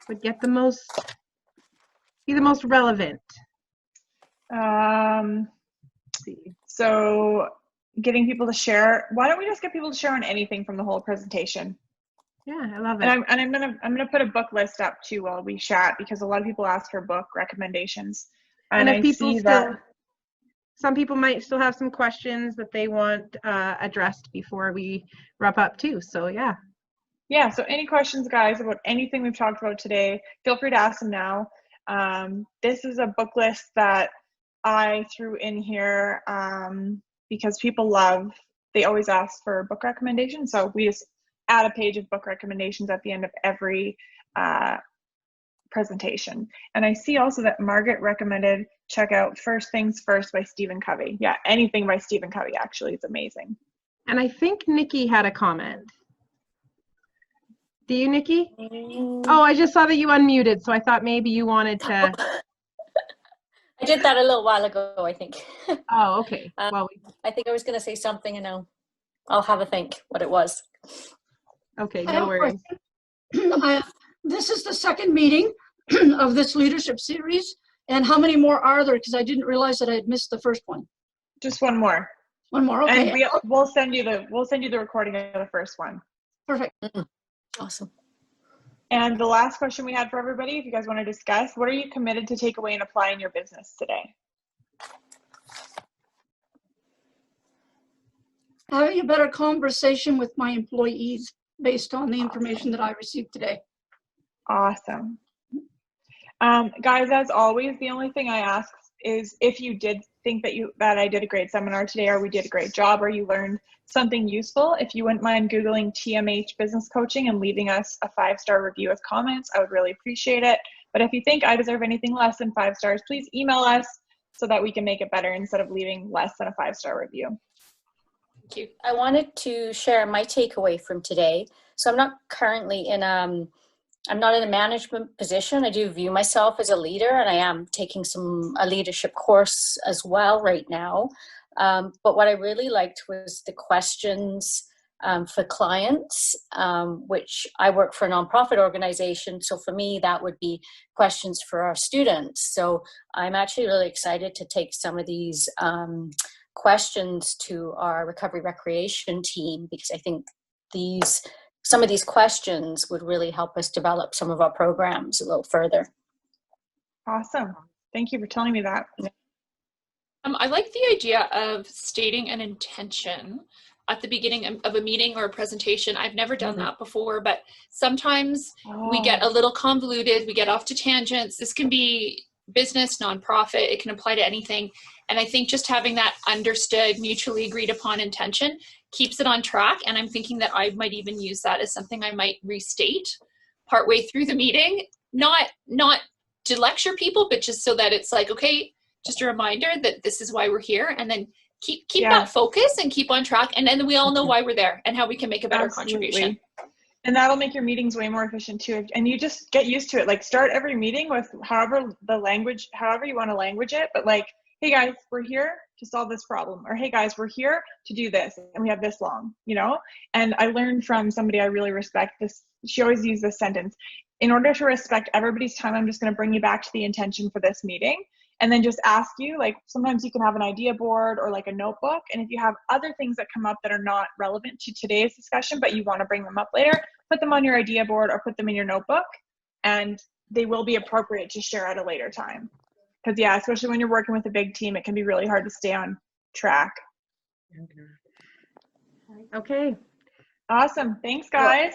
would get be the most relevant. So getting people to share. Why don't we just get people to share on anything from the whole presentation? Yeah, I love it. And I'm gonna put a book list up too while we chat, because a lot of people ask for book recommendations. And if I people see that some people might still have some questions that they want addressed before we wrap up too. So yeah. Yeah, so any questions, guys, about anything we've talked about today, feel free to ask them now. This is a book list that I threw in here because people they always ask for book recommendations. So we just add a page of book recommendations at the end of every presentation. And I see also that Margaret recommended check out First Things First by Stephen Covey. Yeah, anything by Stephen Covey actually is amazing. And I think Nikki had a comment. Do you, Nikki? Oh, I just saw that you unmuted, so I thought maybe you wanted to. I did that a little while ago, I think. Oh, okay. Well, I think I was going to say something, and I'll have a think what it was. Okay, no worries. This is the second meeting of this leadership series. And how many more are there? Because I didn't realize that I had missed the first one. Just one more. One more, okay. And we'll send you the recording of the first one. Perfect. Awesome. And the last question we had for everybody, if you guys want to discuss, what are you committed to take away and apply in your business today? Having a better conversation with my employees based on the information that I received today. Awesome. Guys, as always, the only thing I ask is if you did think that I did a great seminar today, or we did a great job, or you learned something useful, if you wouldn't mind Googling TMH Business Coaching and leaving us a 5-star review with comments, I would really appreciate it. But if you think I deserve anything less than 5 stars, please email us so that we can make it better instead of leaving less than a 5-star review. Thank you. I wanted to share my takeaway from today. So I'm not currently I'm not in a management position. I do view myself as a leader, and I am taking a leadership course as well right now. But what I really liked was the questions for clients, which I work for a nonprofit organization. So for me, that would be questions for our students. So I'm actually really excited to take some of these questions to our recovery recreation team, because I think some of these questions would really help us develop some of our programs a little further. Awesome. Thank you for telling me that. I like the idea of stating an intention at the beginning of a meeting or a presentation. I've never done that before, but sometimes we get a little convoluted, we get off to tangents. This can be business, nonprofit, it can apply to anything. And I think just having that understood, mutually agreed upon intention keeps it on track. And I'm thinking that I might even use that as something I might restate partway through the meeting, not to lecture people, but just so that it's like, okay, just a reminder that this is why we're here, and then keep that focus and keep on track. And then we all know why we're there and how we can make a better contribution. And that'll make your meetings way more efficient too. And you just get used to it. Like, start every meeting with however you want to language it, but like, hey guys, we're here to solve this problem, or hey guys, we're here to do this, and we have this long, you know? And I learned from somebody I really respect this. She always used this sentence: in order to respect everybody's time, I'm just going to bring you back to the intention for this meeting. And then just ask you, like, sometimes you can have an idea board or like a notebook. And if you have other things that come up that are not relevant to today's discussion, but you want to bring them up later, put them on your idea board or put them in your notebook, and they will be appropriate to share at a later time. Because yeah, especially when you're working with a big team, it can be really hard to stay on track. Okay. Awesome. Thanks, guys.